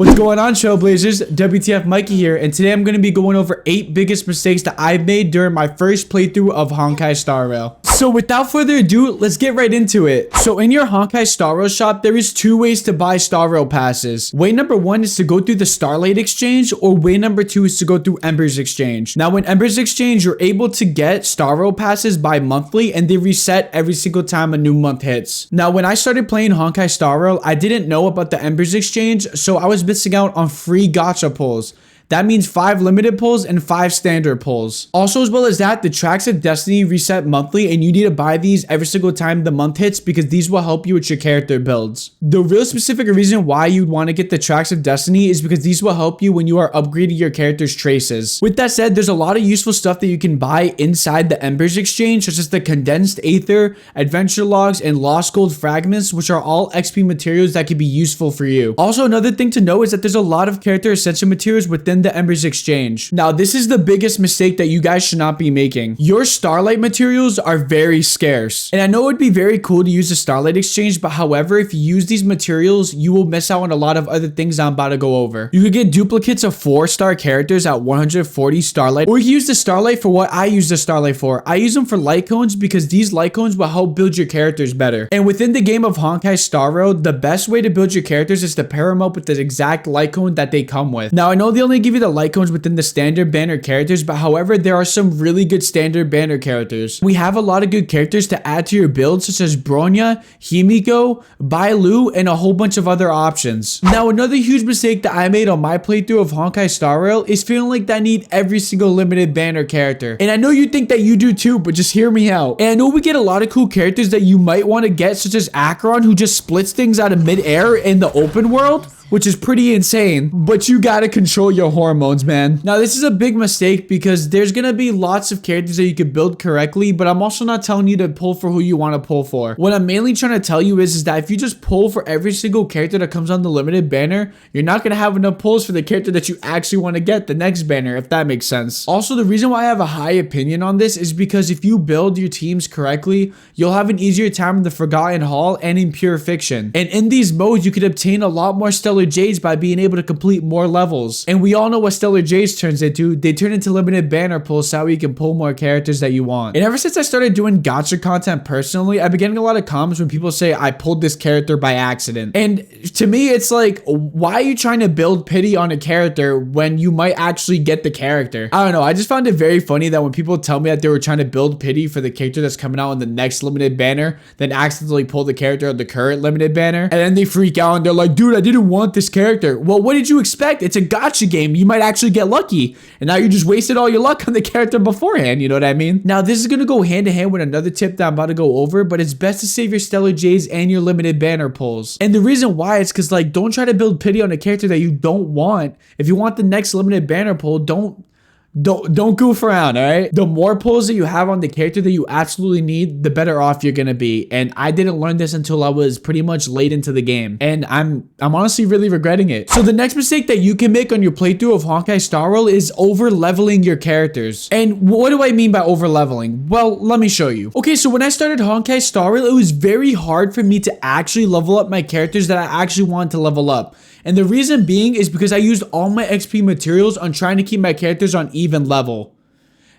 What's going on, Trailblazers? wtfmikxy here, and today I'm going to be going over 8 biggest mistakes that I've made during my first playthrough of Honkai Star Rail. So without further ado, let's get right into it. So in your Honkai Star Rail shop, there is 2 ways to buy Star Rail passes. Way number 1 is to go through the Starlight Exchange, or way number 2 is to go through Embers Exchange. Now in Embers Exchange, you're able to get Star Rail passes bi-monthly, and they reset every single time a new month hits. Now when I started playing Honkai Star Rail, I didn't know about the Embers Exchange, so I was missing out on free gacha pulls. That means 5 limited pulls and 5 standard pulls. Also, as well as that, the Tracks of Destiny reset monthly, and you need to buy these every single time the month hits because these will help you with your character builds. The real specific reason why you'd want to get the Tracks of Destiny is because these will help you when you are upgrading your character's traces. With that said, there's a lot of useful stuff that you can buy inside the Embers Exchange, such as the Condensed Aether, Adventure Logs, and Lost Gold Fragments, which are all XP materials that can be useful for you. Also, another thing to know is that there's a lot of character essential materials within the Embers Exchange. Now, this is the biggest mistake that you guys should not be making. Your Starlight materials are very scarce. And I know it'd be very cool to use the Starlight Exchange, but however, if you use these materials, you will miss out on a lot of other things I'm about to go over. You could get duplicates of 4-star characters at 140 Starlight, or you can use the Starlight for what I use the Starlight for. I use them for light cones because these light cones will help build your characters better. And within the game of Honkai Star Rail, the best way to build your characters is to pair them up with the exact light cone that they come with. Now, I know they only give you the light cones within the standard banner characters, but however, there are some really good standard banner characters. We have a lot of good characters to add to your build, such as Bronya, Himiko, Bailu, and a whole bunch of other options. Now, another huge mistake that I made on my playthrough of Honkai Star Rail is feeling like that I need every single limited banner character. And I know you think that you do too, but just hear me out. And I know we get a lot of cool characters that you might want to get, such as Acheron, who just splits things out of mid-air in the open world, which is pretty insane, but you gotta control your hormones, man. Now, this is a big mistake because there's gonna be lots of characters that you can build correctly, but I'm also not telling you to pull for who you wanna pull for. What I'm mainly trying to tell you is that if you just pull for every single character that comes on the limited banner, you're not gonna have enough pulls for the character that you actually wanna get the next banner, if that makes sense. Also, the reason why I have a high opinion on this is because if you build your teams correctly, you'll have an easier time in the Forgotten Hall and in Pure Fiction. And in these modes, you could obtain a lot more Stellar Jades by being able to complete more levels. And we all know what Stellar Jades turns into. They turn into limited banner pulls so you can pull more characters that you want. And ever since I started doing gacha content personally, I've been getting a lot of comments when people say I pulled this character by accident. And to me, it's like, why are you trying to build pity on a character when you might actually get the character? I don't know. I just found it very funny that when people tell me that they were trying to build pity for the character that's coming out in the next limited banner, then accidentally pull the character of the current limited banner, and then they freak out and they're like, dude, I didn't want this character. Well, what did you expect? It's a gacha game. You might actually get lucky. And now you just wasted all your luck on the character beforehand. You know what I mean? Now, this is going to go hand in hand with another tip that I'm about to go over, but it's best to save your Stellar Jades and your limited banner pulls. And the reason why is because, like, don't try to build pity on a character that you don't want. If you want the next limited banner pull, don't goof around, all right? The more pulls that you have on the character that you absolutely need, the better off you're gonna be. And I didn't learn this until I was pretty much late into the game, and I'm honestly really regretting it. So the next mistake that you can make on your playthrough of Honkai Star Rail is over leveling your characters. And what do I mean by over leveling? Well, let me show you. Okay, so when I started Honkai Star Rail, it was very hard for me to actually level up my characters that I actually wanted to level up. And the reason being is because I used all my XP materials on trying to keep my characters on even level.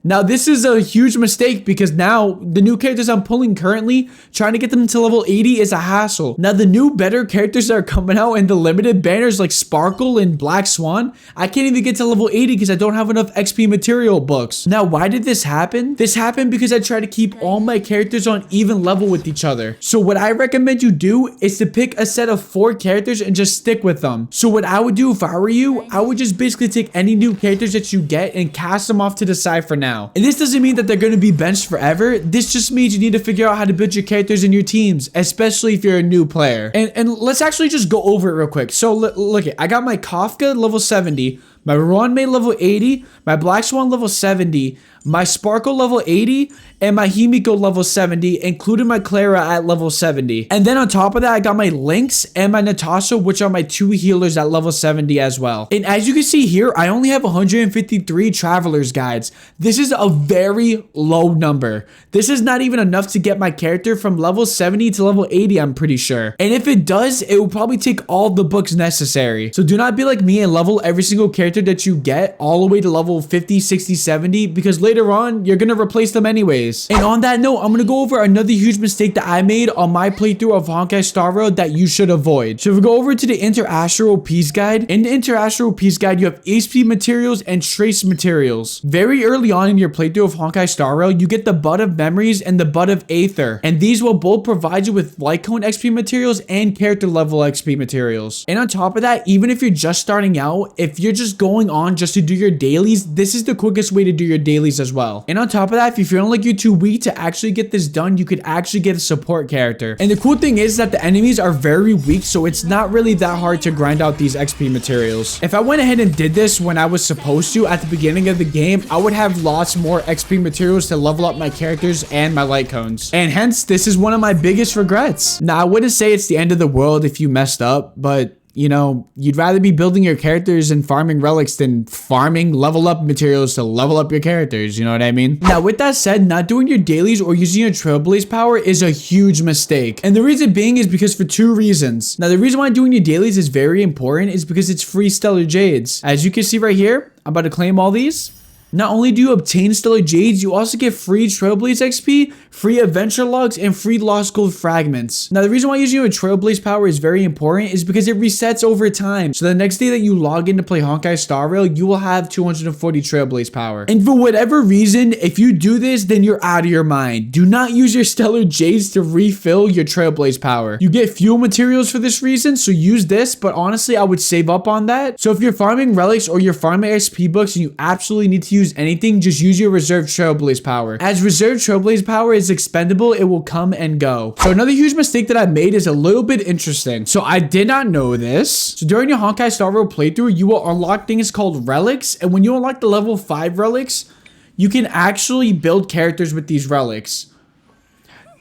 Now, this is a huge mistake because now the new characters I'm pulling currently, trying to get them to level 80 is a hassle. Now, the new better characters that are coming out in the limited banners like Sparkle and Black Swan, I can't even get to level 80 because I don't have enough XP material books. Now, why did this happen? This happened because I tried to keep all my characters on even level with each other. So what I recommend you do is to pick a set of 4 characters and just stick with them. So what I would do if I were you, I would just basically take any new characters that you get and cast them off to the side for now. And this doesn't mean that they're going to be benched forever. This just means you need to figure out how to build your characters in your teams, especially if you're a new player. And let's actually just go over it real quick. So look, I got my Kafka level 70, my Ronmei level 80, my Black Swan level 70, my Sparkle level 80, and my Himiko level 70, including my Clara at level 70. And then on top of that, I got my Lynx and my Natasha, which are my 2 healers at level 70 as well. And as you can see here, I only have 153 Traveler's Guides. This is a very low number. This is not even enough to get my character from level 70 to level 80, I'm pretty sure. And if it does, it will probably take all the books necessary. So do not be like me and level every single character that you get all the way to level 50, 60, 70, because later on, you're gonna replace them anyways. And on that note, I'm gonna go over another huge mistake that I made on my playthrough of Honkai Star Rail that you should avoid. So if we go over to the Interastral Peace Guide, in the Interastral Peace Guide, you have HP materials and trace materials. Very early on in your playthrough of Honkai Star Rail, you get the Bud of Memories and the Bud of Aether. And these will both provide you with Light Cone XP materials and character level XP materials. And on top of that, even if you're just starting out, if you're just going on just to do your dailies, this is the quickest way to do your dailies as well. And on top of that, if you're feeling like you're too weak to actually get this done, you could actually get a support character. And the cool thing is that the enemies are very weak, so it's not really that hard to grind out these XP materials. If I went ahead and did this when I was supposed to at the beginning of the game, I would have lots more XP materials to level up my characters and my light cones. And hence, this is one of my biggest regrets. Now, I wouldn't say it's the end of the world if you messed up, but you know, you'd rather be building your characters and farming relics than farming level up materials to level up your characters, you know what I mean? Now, with that said, not doing your dailies or using your Trailblaze power is a huge mistake. And the reason being is because for 2 reasons. Now, the reason why doing your dailies is very important is because it's free Stellar Jades. As you can see right here, I'm about to claim all these. Not only do you obtain Stellar Jades, you also get free Trailblaze XP, free Adventure Logs, and free Lost Gold Fragments. Now, the reason why using your Trailblaze power is very important is because it resets over time. So the next day that you log in to play Honkai Star Rail, you will have 240 Trailblaze power. And for whatever reason, if you do this, then you're out of your mind. Do not use your Stellar Jades to refill your Trailblaze power. You get fuel materials for this reason, so use this, but honestly, I would save up on that. So if you're farming relics or you're farming XP books and you absolutely need to use anything, just use your reserve Trailblaze power. As reserve Trailblaze power is expendable, it will come and go. So another huge mistake that I made is a little bit interesting. So I did not know this. So during your Honkai Star Rail playthrough, you will unlock things called relics, and when you unlock the level 5 relics, you can actually build characters with these relics.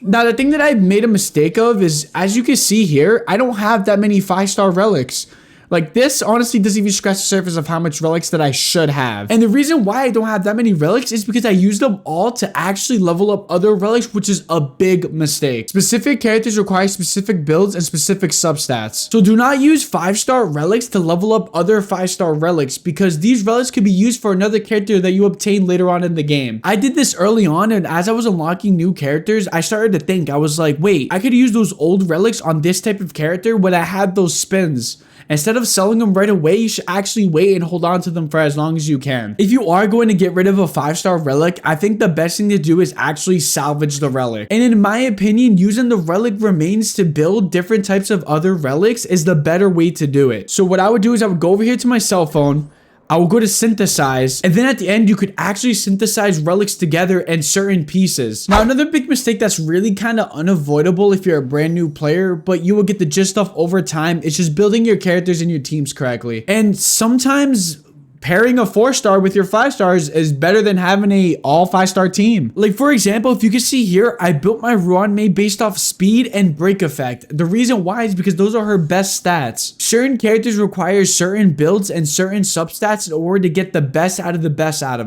Now, the thing that I made a mistake of is, as you can see here, I don't have that many 5-star relics. Like, this honestly doesn't even scratch the surface of how much relics that I should have. And the reason why I don't have that many relics is because I use them all to actually level up other relics, which is a big mistake. Specific characters require specific builds and specific substats. So do not use 5-star relics to level up other 5-star relics, because these relics could be used for another character that you obtain later on in the game. I did this early on, and as I was unlocking new characters, I started to think, I was like, wait, I could use those old relics on this type of character when I had those spins. Instead of selling them right away, you should actually wait and hold on to them for as long as you can. If you are going to get rid of a 5-star relic, I think the best thing to do is actually salvage the relic. And in my opinion, using the relic remains to build different types of other relics is the better way to do it. So what I would do is I would go over here to my cell phone, I will go to synthesize, and then at the end, you could actually synthesize relics together in certain pieces. Now, another big mistake that's really kind of unavoidable if you're a brand new player, but you will get the gist of over time, is just building your characters and your teams correctly. And sometimes pairing a 4-star with your 5-stars is better than having a all 5-star team. Like, for example, if you can see here, I built my Ruanmei based off speed and break effect. The reason why is because those are her best stats. Certain characters require certain builds and certain substats in order to get the best out of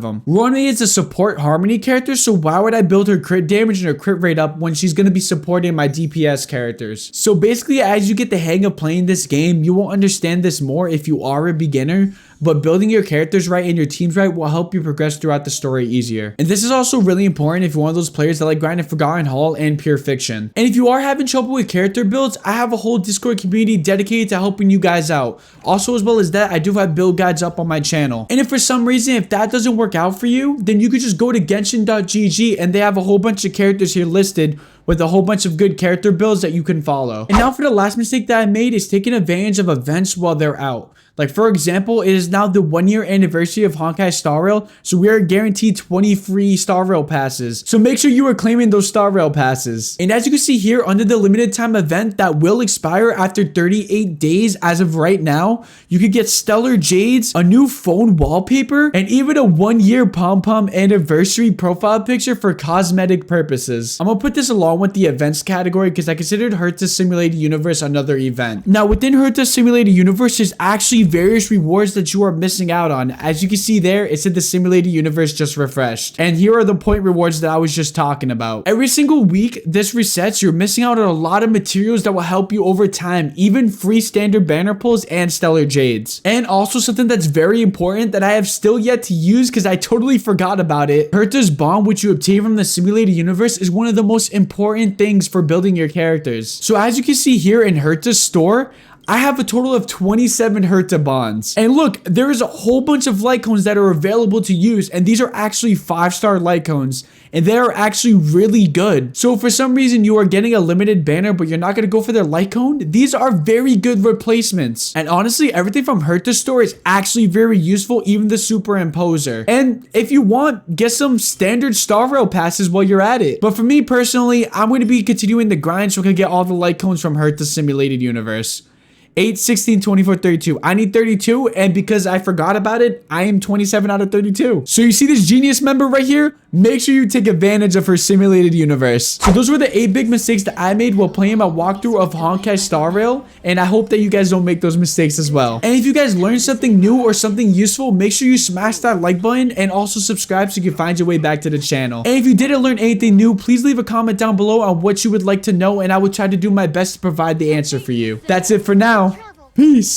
them. Ruanmei is a support harmony character, so why would I build her crit damage and her crit rate up when she's going to be supporting my DPS characters? So basically, as you get the hang of playing this game, you will understand this more if you are a beginner, but building your characters right and your teams right will help you progress throughout the story easier. And this is also really important if you're one of those players that like grinding Forgotten Hall and Pure Fiction. And if you are having trouble with character builds, I have a whole Discord community dedicated to helping you guys out. Also, as well as that, I do have build guides up on my channel. And if for some reason, if that doesn't work out for you, then you could just go to Genshin.gg and they have a whole bunch of characters here listed with a whole bunch of good character builds that you can follow. And now for the last mistake that I made is taking advantage of events while they're out. Like, for example, it is now the 1-year anniversary of Honkai Star Rail, so we are guaranteed 20 free Star Rail passes. So make sure you are claiming those Star Rail passes. And as you can see here, under the limited time event that will expire after 38 days as of right now, you could get Stellar Jades, a new phone wallpaper, and even a 1-year pom-pom anniversary profile picture for cosmetic purposes. I'm gonna put this along with the events category because I considered Herta's Simulated Universe another event. Now, within Herta's Simulated Universe, there's actually various rewards that you are missing out on. As you can see there, it said the Simulated Universe just refreshed. And here are the point rewards that I was just talking about. Every single week this resets, you're missing out on a lot of materials that will help you over time, even free standard banner pulls and Stellar Jades. And also something that's very important that I have still yet to use because I totally forgot about it. Herta's Bond, which you obtain from the Simulated Universe, is one of the most important things for building your characters. So as you can see here in Herta's store, I have a total of 27 Herta bonds. And look, there is a whole bunch of light cones that are available to use, and these are actually 5-star light cones, and they are actually really good. So if for some reason you are getting a limited banner, but you're not going to go for their light cone, these are very good replacements. And honestly, everything from Herta's store is actually very useful, even the superimposer. And if you want, get some standard Star Rail passes while you're at it. But for me personally, I'm going to be continuing the grind so I can get all the light cones from Herta's Simulated Universe. 8, 16, 24, 32. I need 32, and because I forgot about it, I am 27 out of 32. So you see this genius member right here? Make sure you take advantage of her Simulated Universe. So those were the 8 big mistakes that I made while playing my walkthrough of Honkai Star Rail, and I hope that you guys don't make those mistakes as well. And if you guys learned something new or something useful, make sure you smash that like button and also subscribe so you can find your way back to the channel. And if you didn't learn anything new, please leave a comment down below on what you would like to know, and I will try to do my best to provide the answer for you. That's it for now. Peace.